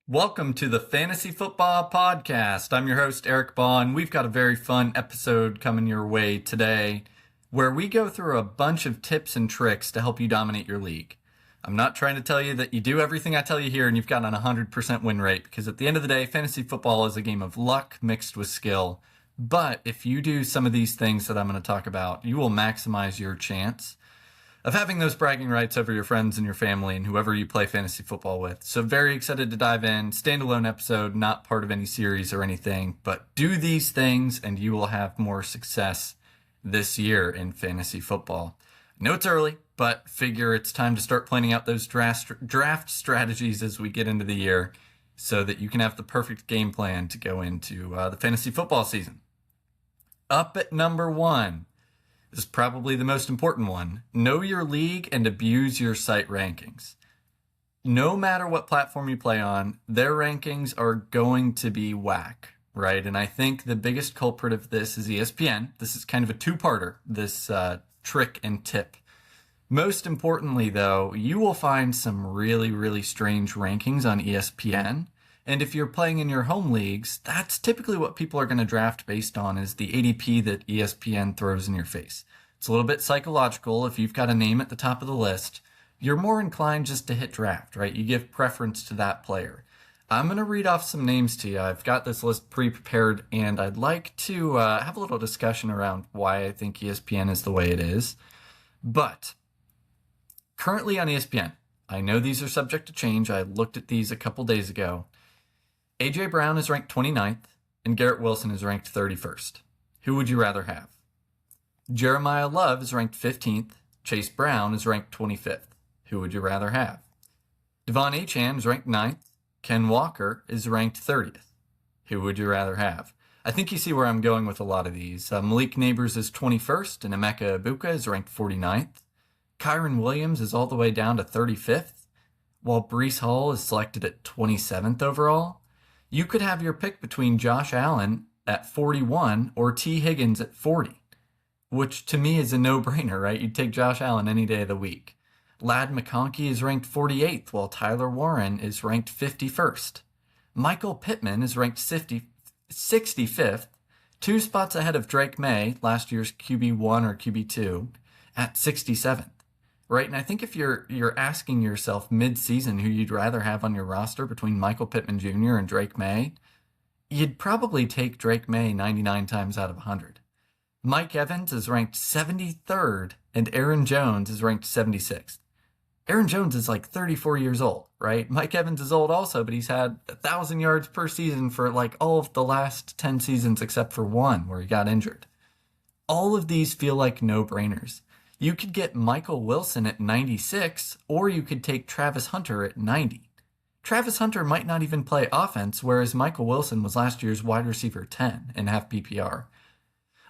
Welcome to the Fantasy FootBaugh Podcast. I'm your host, Eric Baugh, and we've got a very fun episode coming your way today where we go through a bunch of tips and tricks to help you dominate your league. I'm not trying to tell you that you do everything I tell you here and you've got an 100% win rate, because at the end of the day, fantasy football is a game of luck mixed with skill. But if you do some of these things that I'm going to talk about, you will maximize your chance of having those bragging rights over your friends and your family and whoever you play fantasy football with. So very excited to dive in. Standalone episode, not part of any series or anything, but do these things and you will have more success this year in fantasy football. I know it's early, but figure it's time to start planning out those draft strategies as we get into the year so that you can have the perfect game plan to go into the fantasy football season. Up at number 1. This is probably the most important one. Know your league and abuse your site rankings. No matter what platform you play on, their rankings are going to be whack, right? And I think the biggest culprit of this is ESPN. This is kind of a two-parter, this trick and tip. Most importantly, though, you will find some really, really strange rankings on ESPN. And if you're playing in your home leagues, that's typically what people are going to draft based on, is the ADP that ESPN throws in your face. It's a little bit psychological. If you've got a name at the top of the list, you're more inclined just to hit draft, right? You give preference to that player. I'm going to read off some names to you. I've got this list pre-prepared, and I'd like to have a little discussion around why I think ESPN is the way it is. But currently on ESPN, I know these are subject to change. I looked at these a couple days ago. A.J. Brown is ranked 29th, and Garrett Wilson is ranked 31st. Who would you rather have? Jeremiah Love is ranked 15th. Chase Brown is ranked 25th. Who would you rather have? Devon Achane is ranked 9th. Ken Walker is ranked 30th. Who would you rather have? I think you see where I'm going with a lot of these. Malik Neighbors is 21st, and Emeka Egbuka is ranked 49th. Kyron Williams is all the way down to 35th, while Breece Hall is selected at 27th overall. You could have your pick between Josh Allen at 41 or T. Higgins at 40, which to me is a no-brainer, right? You'd take Josh Allen any day of the week. Ladd McConkey is ranked 48th, while Tyler Warren is ranked 51st. Michael Pittman is ranked 65th, 2 spots ahead of Drake May, last year's QB1 or QB2, at 67th. Right, and I think if you're asking yourself mid-season who you'd rather have on your roster between Michael Pittman Jr. and Drake May, you'd probably take Drake May 99 times out of 100. Mike Evans is ranked 73rd, and Aaron Jones is ranked 76th. Aaron Jones is like 34 years old, right? Mike Evans is old also, but he's had 1,000 yards per season for like all of the last 10 seasons except for one where he got injured. All of these feel like no-brainers. You could get Michael Wilson at 96, or you could take Travis Hunter at 90. Travis Hunter might not even play offense, whereas Michael Wilson was last year's wide receiver 10 in half PPR.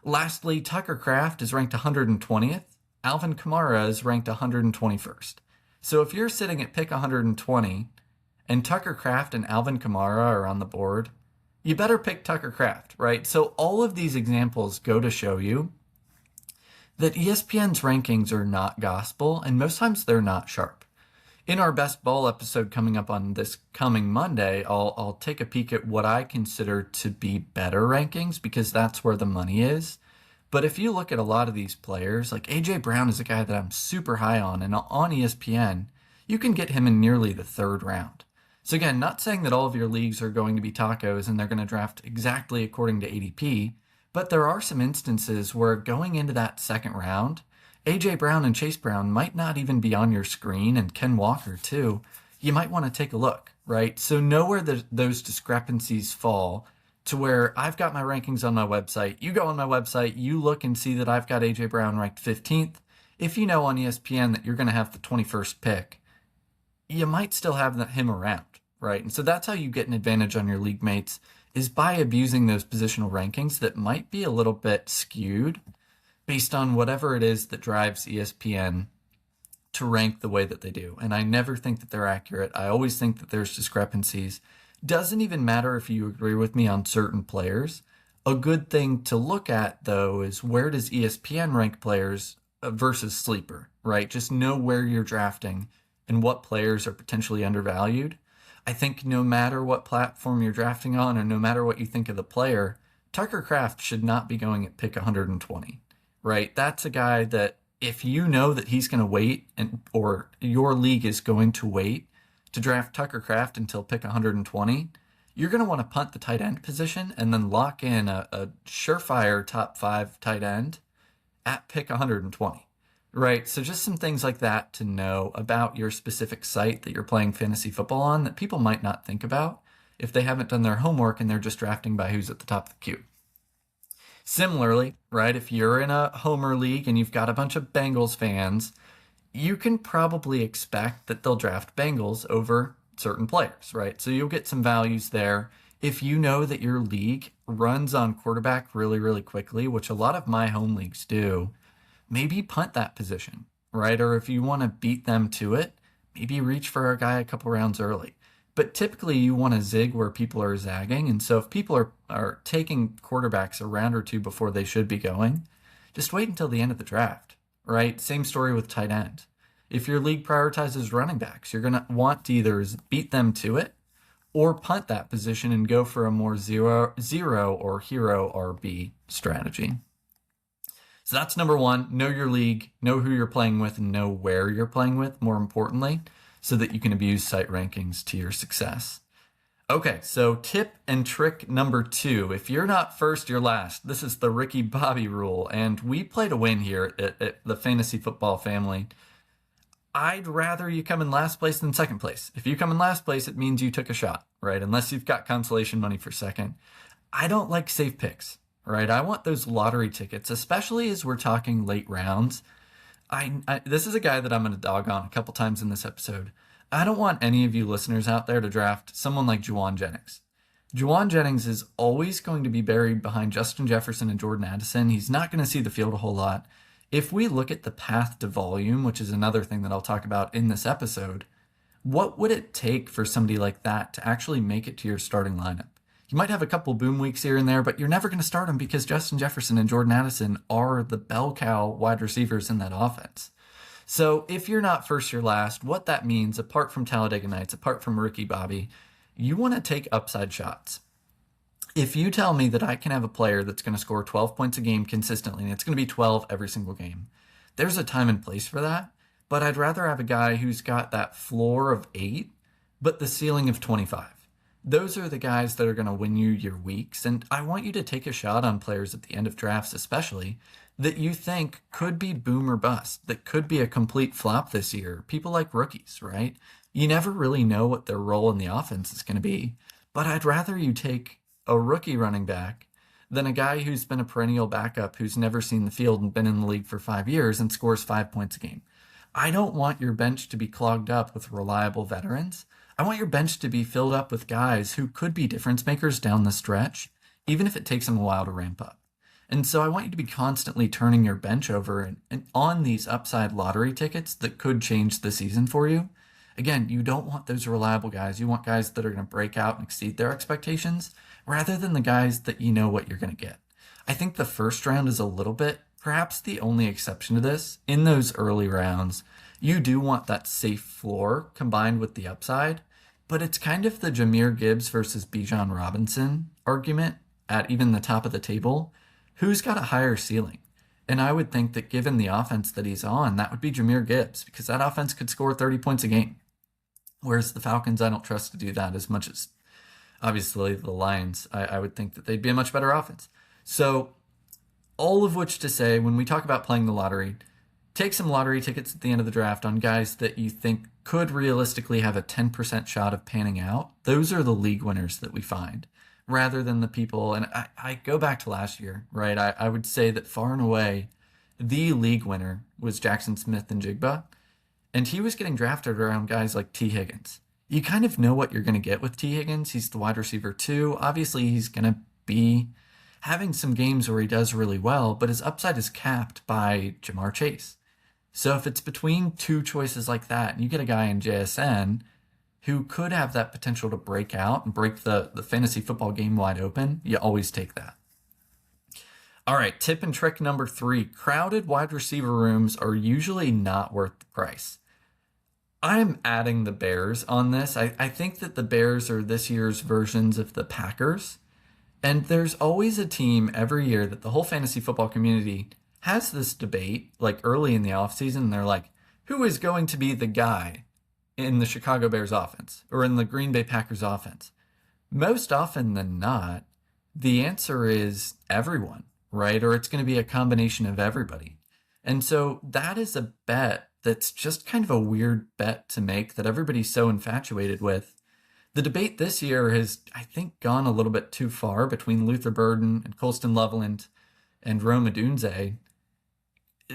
Lastly, Tucker Kraft is ranked 120th. Alvin Kamara is ranked 121st. So if you're sitting at pick 120 and Tucker Kraft and Alvin Kamara are on the board, you better pick Tucker Kraft, right? So all of these examples go to show you that ESPN's rankings are not gospel, and most times they're not sharp. In our best ball episode coming up on this coming Monday, I'll take a peek at what I consider to be better rankings, because that's where the money is. But if you look at a lot of these players, like A.J. Brown is a guy that I'm super high on, and on ESPN, you can get him in nearly the 3rd round. So again, not saying that all of your leagues are going to be tacos and they're going to draft exactly according to ADP, but there are some instances where going into that 2nd round, A.J. Brown and Chase Brown might not even be on your screen, and Ken Walker too. You might want to take a look, right? So know where those discrepancies fall to where I've got my rankings on my website. You go on my website, you look and see that I've got A.J. Brown ranked 15th. If you know on ESPN that you're going to have the 21st pick, you might still have him around, right? And so that's how you get an advantage on your league mates, is by abusing those positional rankings that might be a little bit skewed based on whatever it is that drives ESPN to rank the way that they do. And I never think that they're accurate. I always think that there's discrepancies. Doesn't even matter if you agree with me on certain players. A good thing to look at, though, is where does ESPN rank players versus sleeper, right? Just know where you're drafting and what players are potentially undervalued. I think no matter what platform you're drafting on or no matter what you think of the player, Tucker Kraft should not be going at pick 120, right? That's a guy that if you know that he's going to wait or your league is going to wait to draft Tucker Kraft until pick 120, you're going to want to punt the tight end position and then lock in a surefire top 5 tight end at pick 120. Right. So just some things like that to know about your specific site that you're playing fantasy football on that people might not think about if they haven't done their homework and they're just drafting by who's at the top of the queue. Similarly, right, if you're in a homer league and you've got a bunch of Bengals fans, you can probably expect that they'll draft Bengals over certain players, right? So you'll get some values there. If you know that your league runs on quarterback really, really quickly, which a lot of my home leagues do, maybe punt that position, right? Or if you want to beat them to it, maybe reach for a guy a couple rounds early. But typically you want to zig where people are zagging. And so if people are taking quarterbacks a round or two before they should be going, just wait until the end of the draft, right? Same story with tight end. If your league prioritizes running backs, you're going to want to either beat them to it or punt that position and go for a more zero or hero RB strategy. So that's number one. Know your league, know who you're playing with, and know where you're playing with, more importantly, so that you can abuse site rankings to your success. Okay, so tip and trick number 2. If you're not first, you're last. This is the Ricky Bobby rule, and we play to win here at the Fantasy Football family. I'd rather you come in last place than second place. If you come in last place, it means you took a shot, right? Unless you've got consolation money for second. I don't like safe picks. Right, I want those lottery tickets, especially as we're talking late rounds. This is a guy that I'm going to dog on a couple times in this episode. I don't want any of you listeners out there to draft someone like Juwan Jennings. Juwan Jennings is always going to be buried behind Justin Jefferson and Jordan Addison. He's not going to see the field a whole lot. If we look at the path to volume, which is another thing that I'll talk about in this episode, what would it take for somebody like that to actually make it to your starting lineup? You might have a couple boom weeks here and there, but you're never going to start them because Justin Jefferson and Jordan Addison are the bell cow wide receivers in that offense. So if you're not first, you're last. What that means, apart from Talladega Nights, apart from Ricky Bobby, you want to take upside shots. If you tell me that I can have a player that's going to score 12 points a game consistently, and it's going to be 12 every single game, there's a time and place for that. But I'd rather have a guy who's got that floor of 8, but the ceiling of 25. Those are the guys that are going to win you your weeks. And I want you to take a shot on players at the end of drafts, especially that you think could be boom or bust, that could be a complete flop this year. People like rookies, right? You never really know what their role in the offense is going to be. But I'd rather you take a rookie running back than a guy who's been a perennial backup, who's never seen the field and been in the league for 5 years and scores 5 points a game. I don't want your bench to be clogged up with reliable veterans. I want your bench to be filled up with guys who could be difference makers down the stretch, even if it takes them a while to ramp up. And so I want you to be constantly turning your bench over and on these upside lottery tickets that could change the season for you. Again, you don't want those reliable guys. You want guys that are going to break out and exceed their expectations rather than the guys that you know what you're going to get. I think the first round is a little bit, perhaps the only exception to this. In those early rounds, you do want that safe floor combined with the upside, but it's kind of the Jahmyr Gibbs versus Bijan Robinson argument at even the top of the table. Who's got a higher ceiling? And I would think that given the offense that he's on, that would be Jahmyr Gibbs, because that offense could score 30 points a game. Whereas the Falcons, I don't trust to do that as much as, obviously, the Lions. I would think that they'd be a much better offense. So all of which to say, when we talk about playing the lottery, take some lottery tickets at the end of the draft on guys that you think could realistically have a 10% shot of panning out. Those are the league winners that we find, rather than the people. And I go back to last year, right? I would say that far and away, the league winner was Jackson Smith and Jigba. And he was getting drafted around guys like T. Higgins. You kind of know what you're going to get with T. Higgins. He's the wide receiver too. Obviously, he's going to be having some games where he does really well, but his upside is capped by Jamar Chase. So if it's between two choices like that, and you get a guy in JSN who could have that potential to break out and break the fantasy football game wide open, you always take that. All right, tip and trick number 3. Crowded wide receiver rooms are usually not worth the price. I'm adding the Bears on this. I think that the Bears are this year's versions of the Packers. And there's always a team every year that the whole fantasy football community has this debate, like early in the offseason. And they're like, who is going to be the guy in the Chicago Bears offense or in the Green Bay Packers offense? Most often than not, the answer is everyone, right? Or it's going to be a combination of everybody. And so that is a bet that's just kind of a weird bet to make that everybody's so infatuated with. The debate this year has, I think, gone a little bit too far between Luther Burden and Colston Loveland and Rome Odunze.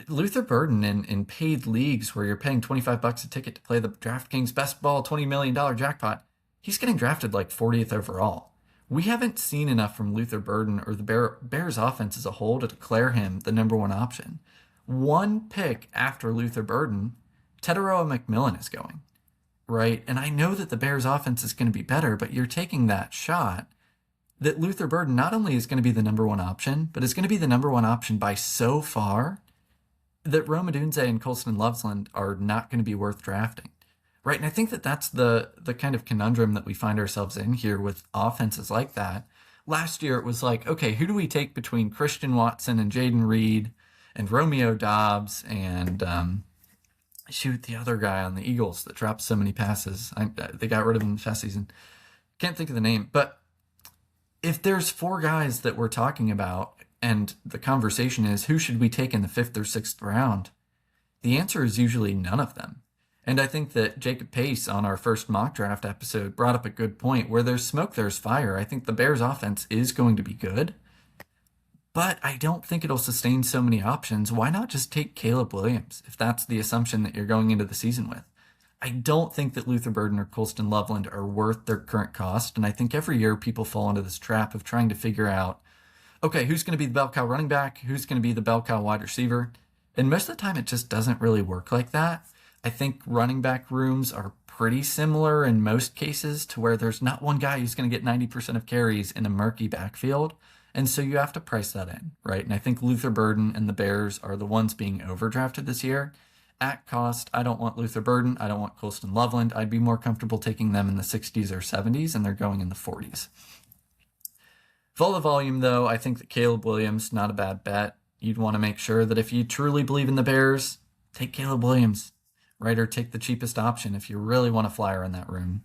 Luther Burden in paid leagues where you're paying $25 a ticket to play the DraftKings Best Ball $20 million jackpot, he's getting drafted like 40th overall. We haven't seen enough from Luther Burden or the Bears offense as a whole to declare him the number one option. One pick after Luther Burden, Teteroa McMillan is going, right? And I know that the Bears offense is going to be better, but you're taking that shot that Luther Burden not only is going to be the number one option, but is going to be the number one option by so far that Rome Odunze and Colston Loveland are not going to be worth drafting, right? And I think that that's the kind of conundrum that we find ourselves in here with offenses like that. Last year, it was like, okay, who do we take between Christian Watson and Jaden Reed and Romeo Dobbs and the other guy on the Eagles that dropped so many passes. They got rid of him this past season. Can't think of the name. But if there's four guys that we're talking about and the conversation is who should we take in the 5th or 6th round, the answer is usually none of them. And I think that Jacob Pace on our first mock draft episode brought up a good point. Where there's smoke, there's fire. I think the Bears offense is going to be good, but I don't think it'll sustain so many options. Why not just take Caleb Williams if that's the assumption that you're going into the season with? I don't think that Luther Burden or Colston Loveland are worth their current cost. And I think every year people fall into this trap of trying to figure out, okay, who's going to be the bell cow running back? Who's going to be the bell cow wide receiver? And most of the time it just doesn't really work like that. I think running back rooms are pretty similar in most cases to where there's not one guy who's going to get 90% of carries in a murky backfield. And so you have to price that in, right? And I think Luther Burden and the Bears are the ones being overdrafted this year. At cost, I don't want Luther Burden. I don't want Colston Loveland. I'd be more comfortable taking them in the 60s or 70s, and they're going in the 40s. Full of volume, though, I think that Caleb Williams, not a bad bet. You'd want to make sure that if you truly believe in the Bears, take Caleb Williams, right? Or take the cheapest option if you really want a flyer in that room.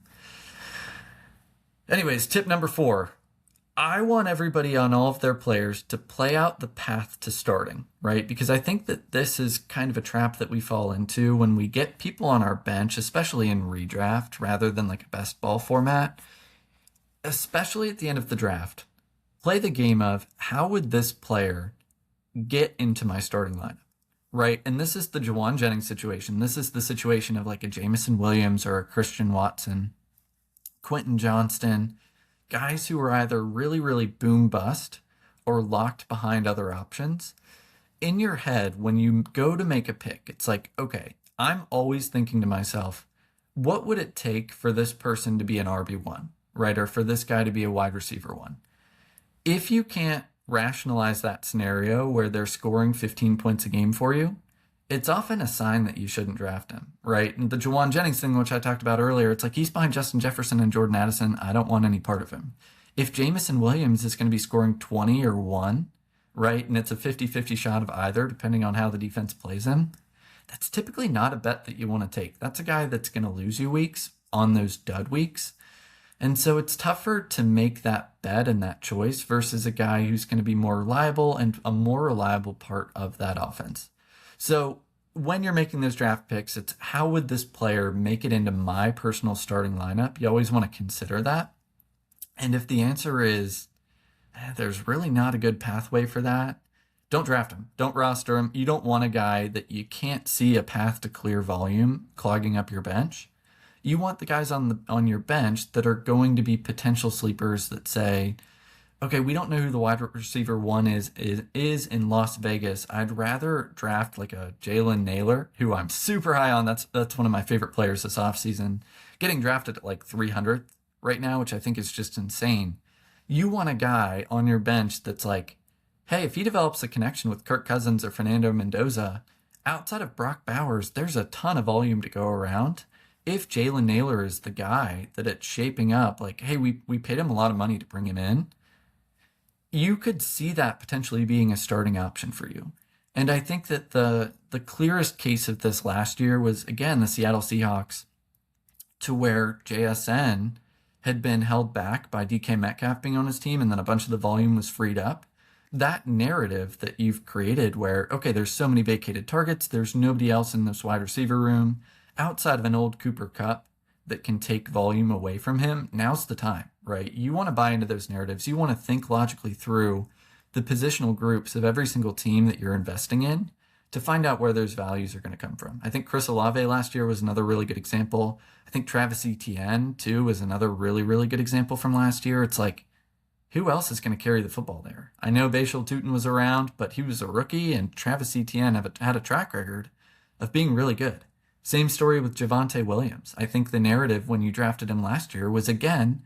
Anyways, tip number 4. I want everybody on all of their players to play out the path to starting, right? Because I think that this is kind of a trap that we fall into when we get people on our bench, especially in redraft rather than like a best ball format, especially at the end of the draft. Play the game of how would this player get into my starting lineup, right? And this is the Jawan Jennings situation. This is the situation of like a Jamison Williams or a Christian Watson, Quentin Johnston, guys who are either really, really boom bust or locked behind other options. In your head, when you go to make a pick, it's like, okay, I'm always thinking to myself, what would it take for this person to be an RB1, right? Or for this guy to be a wide receiver 1? If you can't rationalize that scenario where they're scoring 15 points a game for you, it's often a sign that you shouldn't draft him, right? And the Jawan Jennings thing, which I talked about earlier, it's like he's behind Justin Jefferson and Jordan Addison. I don't want any part of him. If Jamison Williams is going to be scoring 20 or 1, right, and it's a 50-50 shot of either, depending on how the defense plays him, that's typically not a bet that you want to take. That's a guy that's going to lose you weeks on those dud weeks. And so it's tougher to make that bet and that choice versus a guy who's going to be more reliable and a more reliable part of that offense. So when you're making those draft picks, it's how would this player make it into my personal starting lineup? You always want to consider that. And if the answer is there's really not a good pathway for that, don't draft him. Don't roster him. You don't want a guy that you can't see a path to clear volume clogging up your bench. You want the guys on your bench that are going to be potential sleepers that say, okay, we don't know who the wide receiver 1 is in Las Vegas. I'd rather draft like a Jalen Naylor, who I'm super high on. That's one of my favorite players this offseason. Getting drafted at like 300th right now, which I think is just insane. You want a guy on your bench that's like, hey, if he develops a connection with Kirk Cousins or Fernando Mendoza, outside of Brock Bowers, there's a ton of volume to go around. if Jalen Naylor is the guy that it's shaping up, like, hey, we paid him a lot of money to bring him in, you could see that potentially being a starting option for you. And I think that the clearest case of this last year was, again, the Seattle Seahawks, to where JSN had been held back by DK Metcalf being on his team, and then a bunch of the volume was freed up. That narrative that you've created where, okay, there's so many vacated targets, there's nobody else in this wide receiver room outside of an old Cooper Kupp that can take volume away from him, now's the time, right? You want to buy into those narratives. You want to think logically through the positional groups of every single team that you're investing in to find out where those values are going to come from. I think Chris Olave last year was another really good example. I think Travis Etienne, too, was another really, really good example from last year. It's like, who else is going to carry the football there? I know Bashal Tutin was around, but he was a rookie, and Travis Etienne had a track record of being really good. Same story with Javonte Williams. I think the narrative when you drafted him last year was, again,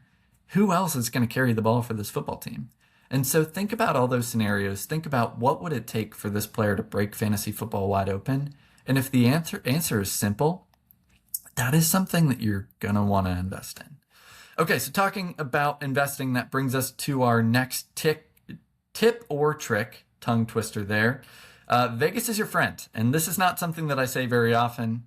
who else is going to carry the ball for this football team? And so think about all those scenarios. Think about what would it take for this player to break fantasy football wide open. And if the answer is simple, that is something that you're going to want to invest in. Okay, so talking about investing, that brings us to our next tip or trick, tongue twister there. Vegas is your friend. And this is not something that I say very often.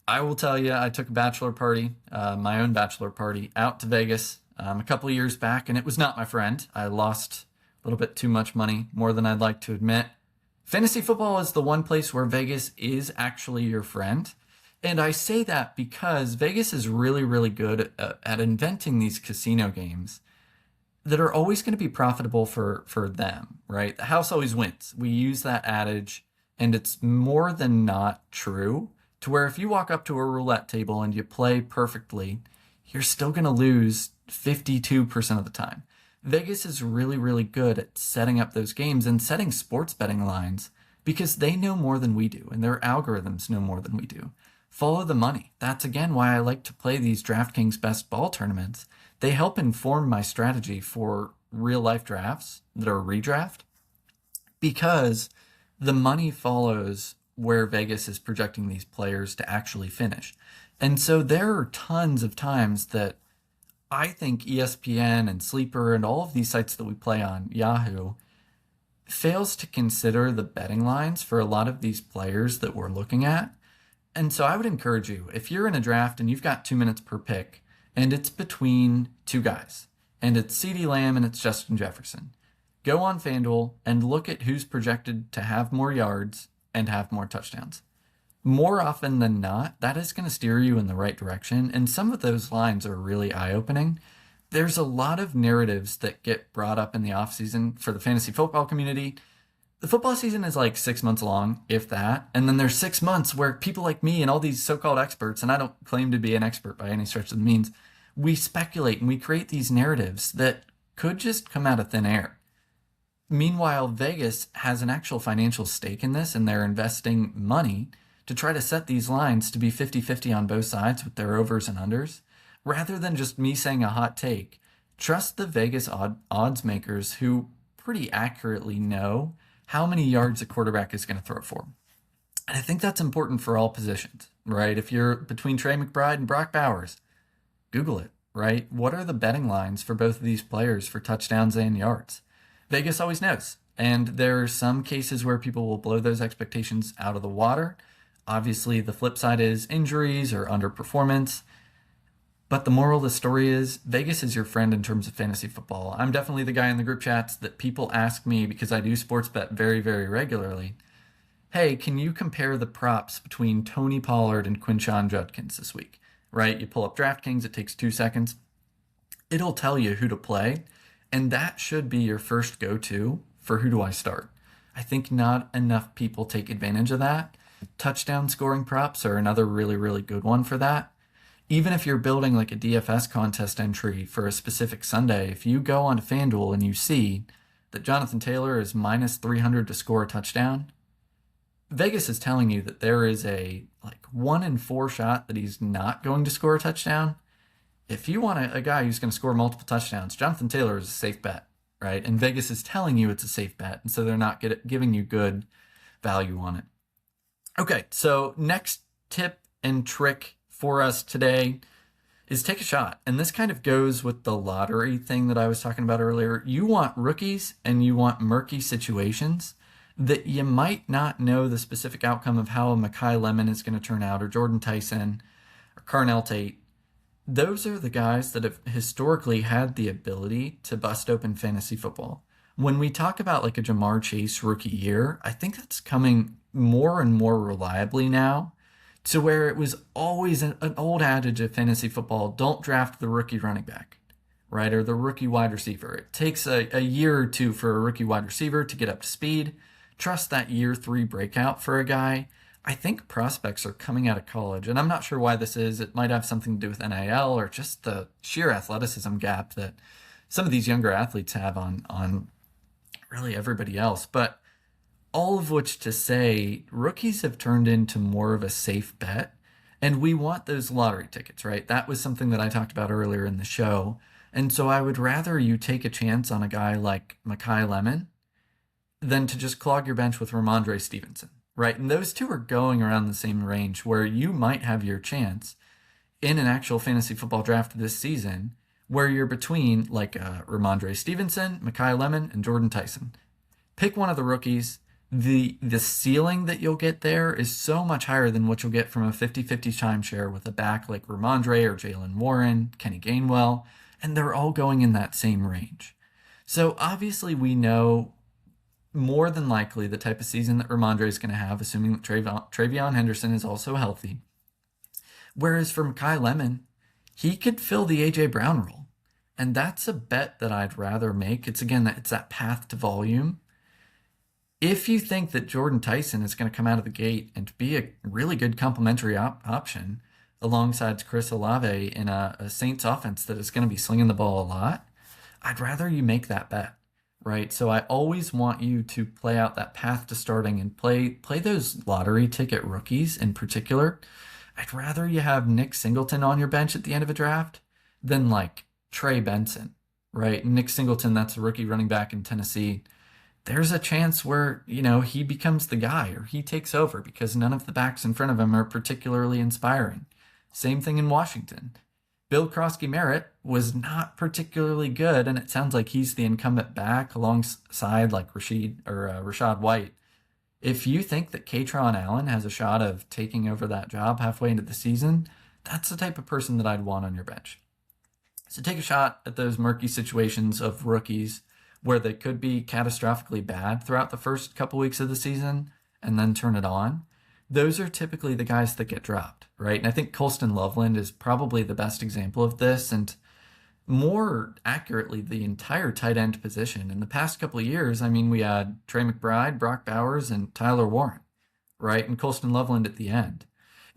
I will tell you, I took a bachelor party, my own bachelor party, out to Vegas a couple of years back, and it was not my friend. I lost a little bit too much money, more than I'd like to admit. Fantasy football is the one place where Vegas is actually your friend. And I say that because Vegas is really, really good at inventing these casino games that are always going to be profitable for them, right? The house always wins. We use that adage, and it's more than not true, to where if you walk up to a roulette table and you play perfectly, you're still going to lose 52% of the time. Vegas is really, really good at setting up those games and setting sports betting lines because they know more than we do, and their algorithms know more than we do. Follow the money. That's, again, why I like to play these DraftKings Best Ball tournaments. They help inform my strategy for real-life drafts that are redraft because the money follows where Vegas is projecting these players to actually finish. And so there are tons of times that I think ESPN and Sleeper and all of these sites that we play on, Yahoo, fails to consider the betting lines for a lot of these players that we're looking at. And so I would encourage you, if you're in a draft and you've got 2 minutes per pick, and it's between two guys, and it's CeeDee Lamb and it's Justin Jefferson, go on FanDuel and look at who's projected to have more yards and have more touchdowns. More often than not, that is going to steer you in the right direction, and some of those lines are really eye-opening. There's a lot of narratives that get brought up in the offseason for the fantasy football community. The football season is like 6 months long, if that, and then there's 6 months where people like me and all these so-called experts, and I don't claim to be an expert by any stretch of the means, we speculate and we create these narratives that could just come out of thin air. Meanwhile, Vegas has an actual financial stake in this, and they're investing money to try to set these lines to be 50-50 on both sides with their overs and unders. Rather than just me saying a hot take, trust the Vegas odds makers who pretty accurately know how many yards a quarterback is going to throw for. And I think that's important for all positions, right? If you're between Trey McBride and Brock Bowers, Google it, right? What are the betting lines for both of these players for touchdowns and yards? Vegas always knows. And there are some cases where people will blow those expectations out of the water. Obviously, the flip side is injuries or underperformance. But the moral of the story is Vegas is your friend in terms of fantasy football. I'm definitely the guy in the group chats that people ask me, because I do sports bet very, very regularly, hey, can you compare the props between Tony Pollard and Quinshon Judkins this week? Right? You pull up DraftKings, it takes 2 seconds. It'll tell you who to play, and that should be your first go-to for who do I start. I think not enough people take advantage of that. Touchdown scoring props are another really, really good one for that. Even if you're building like a DFS contest entry for a specific Sunday, if you go onto FanDuel and you see that Jonathan Taylor is minus 300 to score a touchdown, Vegas is telling you that there is a 1 in 4 shot that he's not going to score a touchdown. If you want a guy who's going to score multiple touchdowns, Jonathan Taylor is a safe bet, right? And Vegas is telling you it's a safe bet, and so they're not giving you good value on it. Okay, so next tip and trick for us today is take a shot. And this kind of goes with the lottery thing that I was talking about earlier. You want rookies and you want murky situations that you might not know the specific outcome of how a Makai Lemon is going to turn out, or Jordan Tyson, or Carnell Tate. Those are the guys that have historically had the ability to bust open fantasy football. When we talk about like a Jamar Chase rookie year, I think that's coming more and more reliably now, to where it was always an old adage of fantasy football: don't draft the rookie running back, right? Or the rookie wide receiver. It takes a year or two for a rookie wide receiver to get up to speed. Trust that year 3 breakout for a guy. I think prospects are coming out of college, and I'm not sure why this is. It might have something to do with NIL or just the sheer athleticism gap that some of these younger athletes have on really everybody else. But all of which to say, rookies have turned into more of a safe bet, and we want those lottery tickets, right? That was something that I talked about earlier in the show. And so I would rather you take a chance on a guy like Makai Lemon than to just clog your bench with Ramondre Stevenson, right? And those two are going around the same range, where you might have your chance in an actual fantasy football draft this season where you're between like Ramondre Stevenson, Makai Lemon, and Jordan Tyson. Pick one of the rookies. The ceiling that you'll get there is so much higher than what you'll get from a 50-50 timeshare with a back like Ramondre or Jalen Warren, Kenny Gainwell, and they're all going in that same range. So obviously we know more than likely the type of season that Ramondre is going to have, assuming that Travion Henderson is also healthy. Whereas for Makai Lemon, he could fill the A.J. Brown role. And that's a bet that I'd rather make. It's that path to volume. If you think that Jordan Tyson is going to come out of the gate and be a really good complementary option alongside Chris Olave in a Saints offense that is going to be slinging the ball a lot, I'd rather you make that bet. Right, so I always want you to play out that path to starting and play those lottery ticket rookies in particular. I'd rather you have Nick Singleton on your bench at the end of a draft than like Trey Benson, right? Nick Singleton, that's a rookie running back in Tennessee. There's a chance where, he becomes the guy or he takes over because none of the backs in front of him are particularly inspiring. Same thing in Washington. Bill Krosky-Merritt was not particularly good, and it sounds like he's the incumbent back alongside like Rashad White. If you think that Katron Allen has a shot of taking over that job halfway into the season, that's the type of person that I'd want on your bench. So take a shot at those murky situations of rookies where they could be catastrophically bad throughout the first couple weeks of the season and then turn it on. Those are typically the guys that get dropped, right? And I think Colston Loveland is probably the best example of this, and more accurately, the entire tight end position. In the past couple of years, we had Trey McBride, Brock Bowers, and Tyler Warren, right? And Colston Loveland at the end.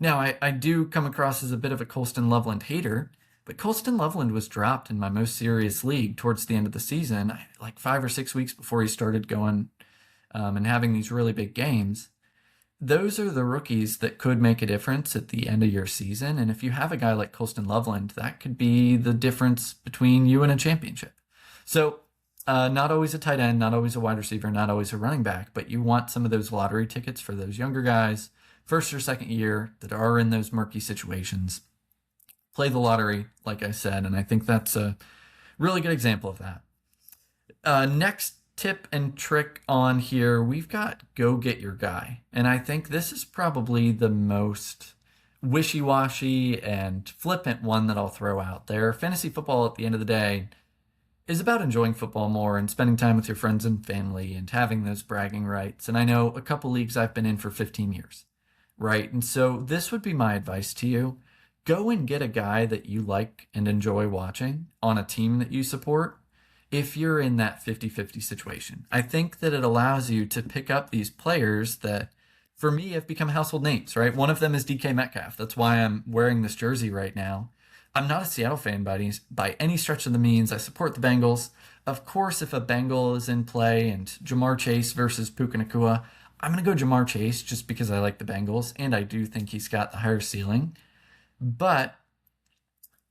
Now, I do come across as a bit of a Colston Loveland hater, but Colston Loveland was dropped in my most serious league towards the end of the season, like 5 or 6 weeks before he started going and having these really big games. Those are the rookies that could make a difference at the end of your season. And if you have a guy like Colston Loveland, that could be the difference between you and a championship. So not always a tight end, not always a wide receiver, not always a running back, but you want some of those lottery tickets for those younger guys, first or second year, that are in those murky situations. Play the lottery, like I said, and I think that's a really good example of that. Next tip and trick on here, we've got go get your guy. And I think this is probably the most wishy-washy and flippant one that I'll throw out there. Fantasy football at the end of the day is about enjoying football more and spending time with your friends and family and having those bragging rights. And I know a couple leagues I've been in for 15 years, right? And so this would be my advice to you. Go and get a guy that you like and enjoy watching on a team that you support if you're in that 50-50 situation. I think that it allows you to pick up these players that, for me, have become household names, right? One of them is DK Metcalf. That's why I'm wearing this jersey right now. I'm not a Seattle fan by any stretch of the means. I support the Bengals. Of course, if a Bengal is in play and Jamar Chase versus Puka Nacua, I'm going to go Jamar Chase just because I like the Bengals, and I do think he's got the higher ceiling. But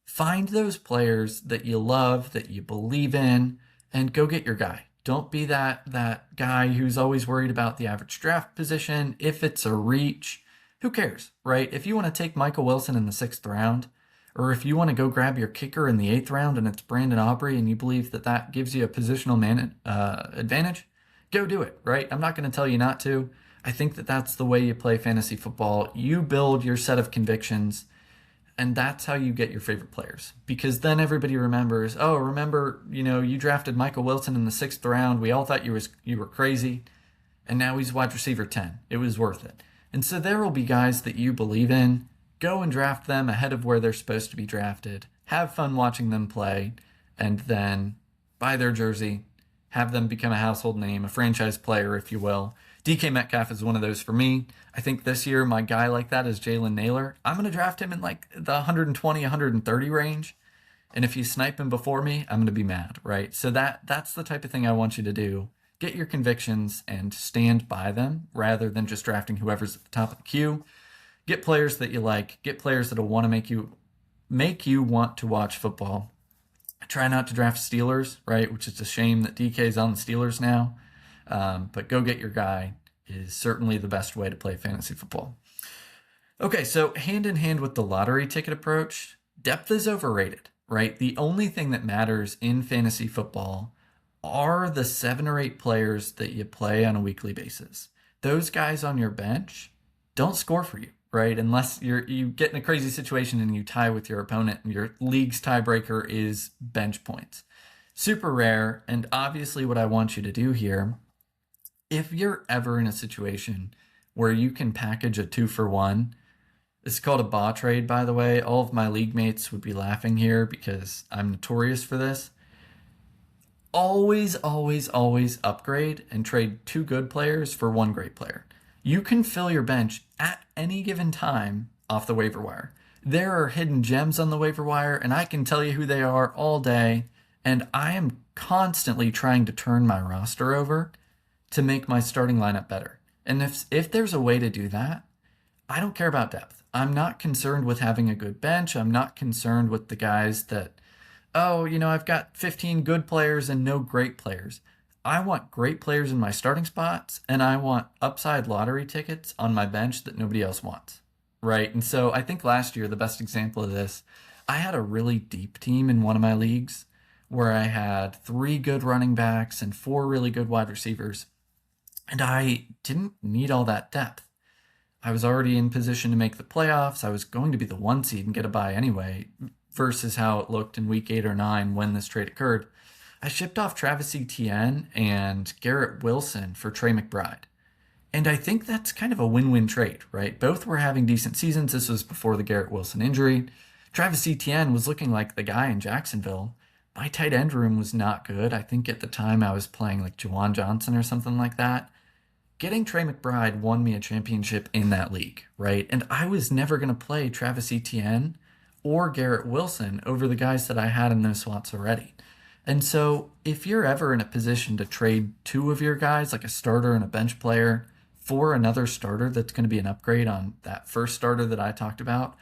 find those players that you love, that you believe in, and go get your guy. Don't be that guy who's always worried about the average draft position. If it's a reach, who cares, right? If you want to take Michael Wilson in the 6th round, or if you want to go grab your kicker in the 8th round and it's Brandon Aubrey and you believe that that gives you a positional advantage, go do it, right? I'm not going to tell you not to. I think that that's the way you play fantasy football. You build your set of convictions, and that's how you get your favorite players. Because then everybody remembers, oh, remember, you drafted Michael Wilson in the 6th round. We all thought you were crazy, and now he's wide receiver 10. It was worth it. And so there will be guys that you believe in. Go and draft them ahead of where they're supposed to be drafted. Have fun watching them play, and then buy their jersey. Have them become a household name, a franchise player, if you will. DK Metcalf is one of those for me. I think this year my guy like that is Jalen Naylor. I'm going to draft him in like the 120, 130 range. And if you snipe him before me, I'm going to be mad, right? So that's the type of thing I want you to do. Get your convictions and stand by them rather than just drafting whoever's at the top of the queue. Get players that you like. Get players that will want to make you want to watch football. Try not to draft Steelers, right? Which is a shame that DK's on the Steelers now. But go get your guy is certainly the best way to play fantasy football. Okay, so hand in hand with the lottery ticket approach, depth is overrated, right? The only thing that matters in fantasy football are the 7 or 8 players that you play on a weekly basis. Those guys on your bench don't score for you, right? Unless you get in a crazy situation and you tie with your opponent and your league's tiebreaker is bench points. Super rare, and obviously what I want you to do here, if you're ever in a situation where you can package a 2-for-1, it's called a BAW trade, by the way. All of my league mates would be laughing here because I'm notorious for this. Always, always, always upgrade and trade 2 good players for 1 great player. You can fill your bench at any given time off the waiver wire. There are hidden gems on the waiver wire, and I can tell you who they are all day, and I am constantly trying to turn my roster over to make my starting lineup better. And if there's a way to do that, I don't care about depth. I'm not concerned with having a good bench. I'm not concerned with the guys that, I've got 15 good players and no great players. I want great players in my starting spots, and I want upside lottery tickets on my bench that nobody else wants, right? And so I think last year, the best example of this, I had a really deep team in one of my leagues where I had 3 good running backs and 4 really good wide receivers. And I didn't need all that depth. I was already in position to make the playoffs. I was going to be the 1 seed and get a bye anyway, versus how it looked in week 8 or 9 when this trade occurred. I shipped off Travis Etienne and Garrett Wilson for Trey McBride. And I think that's kind of a win-win trade, right? Both were having decent seasons. This was before the Garrett Wilson injury. Travis Etienne was looking like the guy in Jacksonville. My tight end room was not good. I think at the time I was playing like Juwan Johnson or something like that. Getting Trey McBride won me a championship in that league, right? And I was never going to play Travis Etienne or Garrett Wilson over the guys that I had in those slots already. And so if you're ever in a position to trade 2 of your guys, like a starter and a bench player, for another starter that's going to be an upgrade on that first starter that I talked about,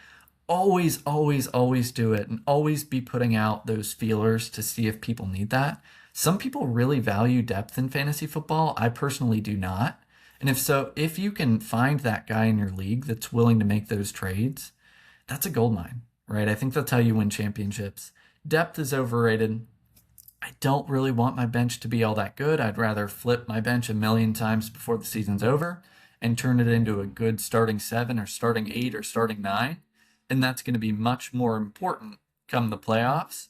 always, always, always do it, and always be putting out those feelers to see if people need that. Some people really value depth in fantasy football. I personally do not. And if you can find that guy in your league that's willing to make those trades, that's a goldmine, right? I think that's how you win championships. Depth is overrated. I don't really want my bench to be all that good. I'd rather flip my bench a million times before the season's over and turn it into a good starting 7 or starting 8 or starting 9. And that's going to be much more important come the playoffs.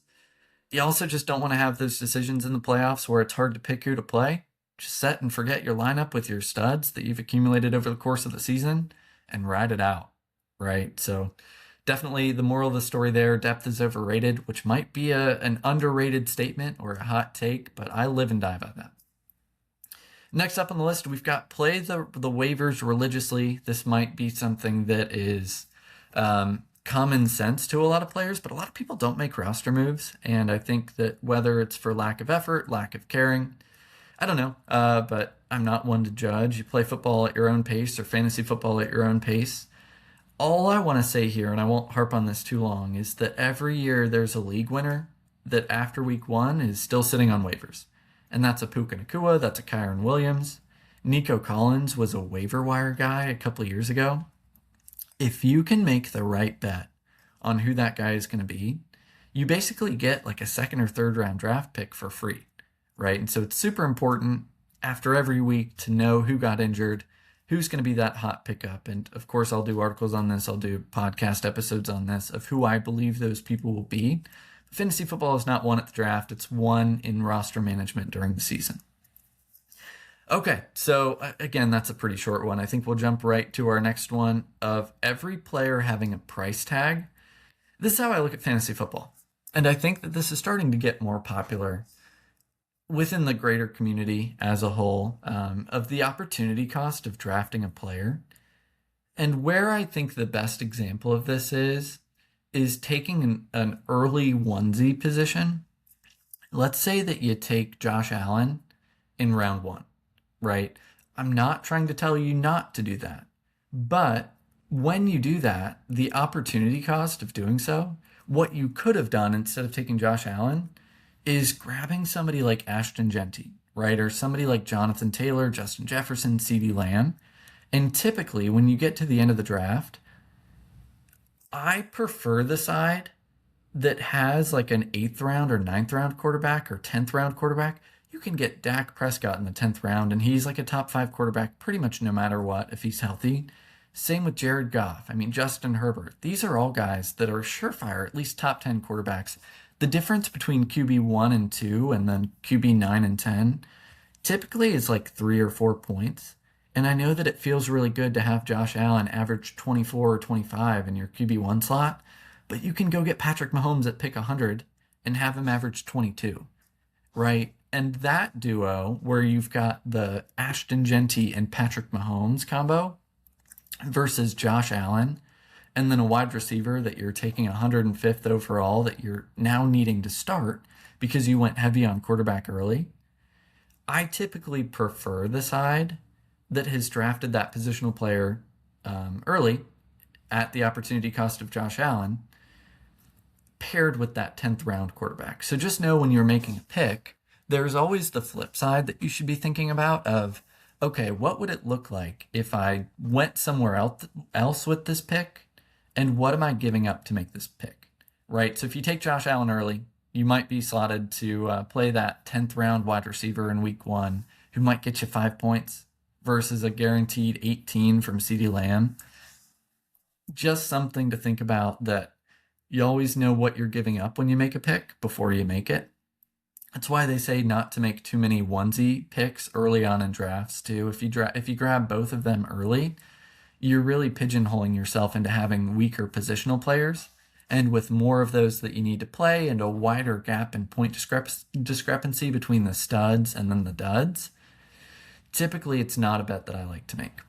You also just don't want to have those decisions in the playoffs where it's hard to pick who to play. Just set and forget your lineup with your studs that you've accumulated over the course of the season and ride it out, right? So definitely the moral of the story there, depth is overrated, which might be an underrated statement or a hot take, but I live and die by that. Next up on the list, we've got play the waivers religiously. This might be something that is common sense to a lot of players, but a lot of people don't make roster moves. And I think that whether it's for lack of effort, lack of caring, I don't know, but I'm not one to judge. You play football at your own pace or fantasy football at your own pace. All I want to say here, and I won't harp on this too long, is that every year there's a league winner that after week 1 is still sitting on waivers. And that's a Puka Nacua, that's a Kyron Williams. Nico Collins was a waiver wire guy a couple of years ago. If you can make the right bet on who that guy is going to be, you basically get like a second or third round draft pick for free, right? And so it's super important after every week to know who got injured, who's going to be that hot pickup. And of course, I'll do articles on this. I'll do podcast episodes on this of who I believe those people will be. Fantasy football is not won at the draft. It's won in roster management during the season. Okay, so again, that's a pretty short one. I think we'll jump right to our next one of every player having a price tag. This is how I look at fantasy football. And I think that this is starting to get more popular within the greater community as a whole, of the opportunity cost of drafting a player. And where I think the best example of this is taking an early onesie position. Let's say that you take Josh Allen in round 1, right? I'm not trying to tell you not to do that. But when you do that, the opportunity cost of doing so, what you could have done instead of taking Josh Allen is grabbing somebody like Ashton Genty, right? Or somebody like Jonathan Taylor, Justin Jefferson, CeeDee Lamb. And typically when you get to the end of the draft, I prefer the side that has like an 8th round or 9th round quarterback or 10th round quarterback. You can get Dak Prescott in the 10th round, and he's like a top 5 quarterback pretty much no matter what if he's healthy. Same with Jared Goff. I mean, Justin Herbert. These are all guys that are surefire, at least top 10 quarterbacks. The difference between QB 1 and 2 and then QB 9 and 10 typically is like 3 or 4 points. And I know that it feels really good to have Josh Allen average 24 or 25 in your QB1 slot, but you can go get Patrick Mahomes at pick 100 and have him average 22, right? And that duo where you've got the Ashton Genty and Patrick Mahomes combo versus Josh Allen and then a wide receiver that you're taking 105th overall that you're now needing to start because you went heavy on quarterback early. I typically prefer the side that has drafted that positional player early at the opportunity cost of Josh Allen paired with that 10th round quarterback. So just know when you're making a pick, there's always the flip side that you should be thinking about of, okay, what would it look like if I went somewhere else with this pick? And what am I giving up to make this pick, right? So if you take Josh Allen early, you might be slotted to play that 10th round wide receiver in week 1 who might get you 5 points versus a guaranteed 18 from CeeDee Lamb. Just something to think about, that you always know what you're giving up when you make a pick before you make it. That's why they say not to make too many onesie picks early on in drafts too. If you grab both of them early, you're really pigeonholing yourself into having weaker positional players. And with more of those that you need to play and a wider gap in point discrepancy between the studs and then the duds, typically it's not a bet that I like to make.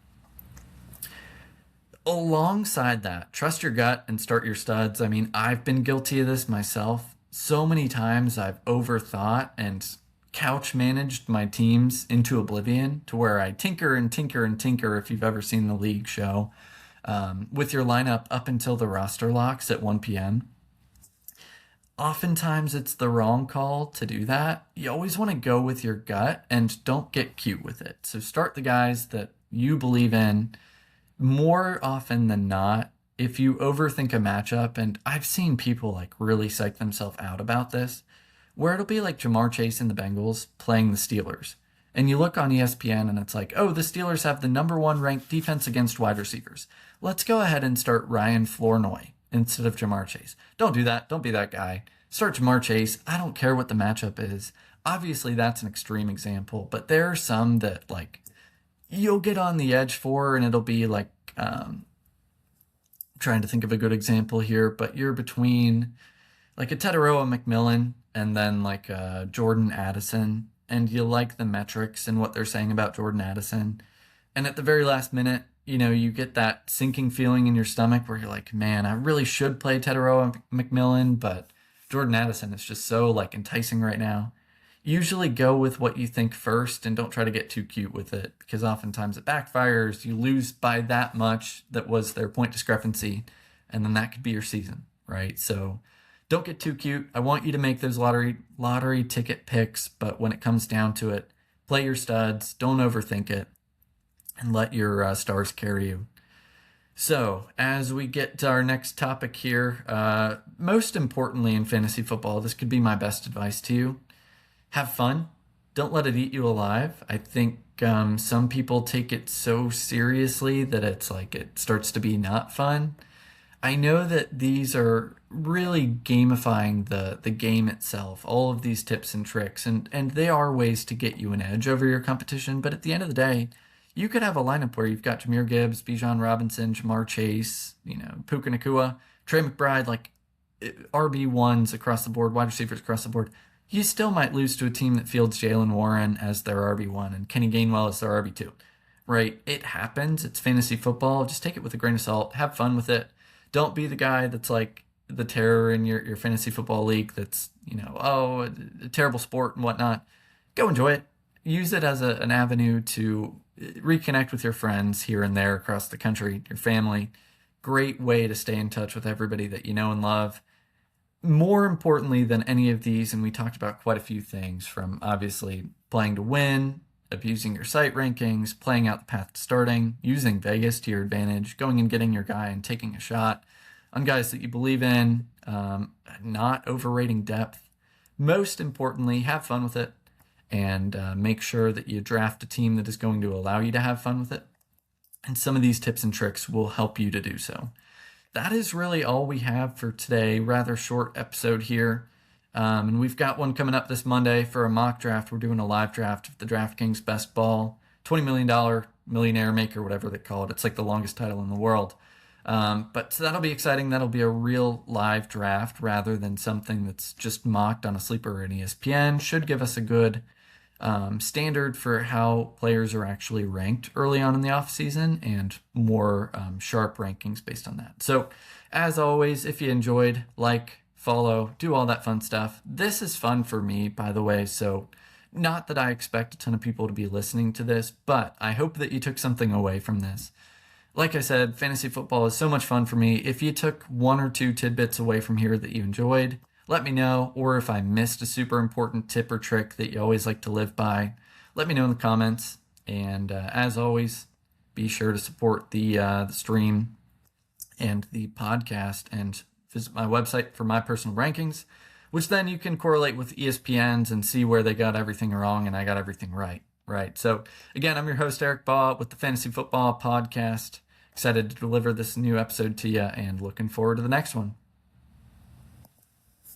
Alongside that, trust your gut and start your studs. I mean, I've been guilty of this myself. So many times I've overthought and couch managed my teams into oblivion to where I tinker and tinker and tinker, if you've ever seen the league show, with your lineup up until the roster locks at 1 p.m. Oftentimes it's the wrong call to do that. You always want to go with your gut and don't get cute with it. So start the guys that you believe in. More often than not, if you overthink a matchup, and I've seen people like really psych themselves out about this, where it'll be like Jamar Chase and the Bengals playing the Steelers. And you look on ESPN and it's like, oh, the Steelers have the number 1 ranked defense against wide receivers. Let's go ahead and start Ryan Flournoy instead of Jamar Chase. Don't do that. Don't be that guy. Start Jamar Chase. I don't care what the matchup is. Obviously, that's an extreme example, but there are some that like you'll get on the edge for, and it'll be like, trying to think of a good example here, but you're between like a Tetaroa McMillan and then like Jordan Addison, and you like the metrics and what they're saying about Jordan Addison. And at the very last minute, you know, you get that sinking feeling in your stomach where you're like, man, I really should play Tetaroa McMillan, but Jordan Addison is just so like enticing right now. Usually go with what you think first and don't try to get too cute with it, because oftentimes it backfires. You lose by that much that was their point discrepancy, and then that could be your season, right? So don't get too cute. I want you to make those lottery ticket picks, but when it comes down to it, play your studs, don't overthink it, and let your stars carry you. So, as we get to our next topic here, most importantly in fantasy football, this could be my best advice to you. Have fun. Don't let it eat you alive. I think some people take it so seriously that it's like it starts to be not fun. I know that these are really gamifying the game itself, all of these tips and tricks, and they are ways to get you an edge over your competition. But at the end of the day, you could have a lineup where you've got Jahmyr Gibbs, Bijan Robinson, Jamar Chase, Puka Nacua, Trey McBride, like RB1s across the board, wide receivers across the board. You still might lose to a team that fields Jalen Warren as their RB1 and Kenny Gainwell as their RB2, right? It happens. It's fantasy football. Just take it with a grain of salt. Have fun with it. Don't be the guy that's like the terror in your fantasy football league that's, a terrible sport and whatnot. Go enjoy it. Use it as an avenue to reconnect with your friends here and there across the country, your family. Great way to stay in touch with everybody that you know and love. More importantly than any of these, and we talked about quite a few things, from obviously playing to win, abusing your site rankings, playing out the path to starting, using Vegas to your advantage, going and getting your guy and taking a shot on guys that you believe in, not overrating depth. Most importantly, have fun with it, and make sure that you draft a team that is going to allow you to have fun with it. And some of these tips and tricks will help you to do so. That is really all we have for today. Rather short episode here. And we've got one coming up this Monday for a mock draft. We're doing a live draft of the DraftKings Best Ball, $20 million Millionaire Maker, whatever they call it. It's like the longest title in the world. But so that'll be exciting. That'll be a real live draft rather than something that's just mocked on a sleeper or an ESPN. Should give us a good standard for how players are actually ranked early on in the offseason and more sharp rankings based on that. So as always, if you enjoyed, follow, do all that fun stuff. This is fun for me, by the way, so not that I expect a ton of people to be listening to this, but I hope that you took something away from this. Like I said, fantasy football is so much fun for me. If you took one or two tidbits away from here that you enjoyed, let me know, or if I missed a super important tip or trick that you always like to live by, let me know in the comments. And as always, be sure to support the stream and the podcast and visit my website for my personal rankings, which then you can correlate with ESPN's and see where they got everything wrong and I got everything right. So again, I'm your host, Eric Baugh, with the Fantasy FootBaugh Podcast. Excited to deliver this new episode to you and looking forward to the next one.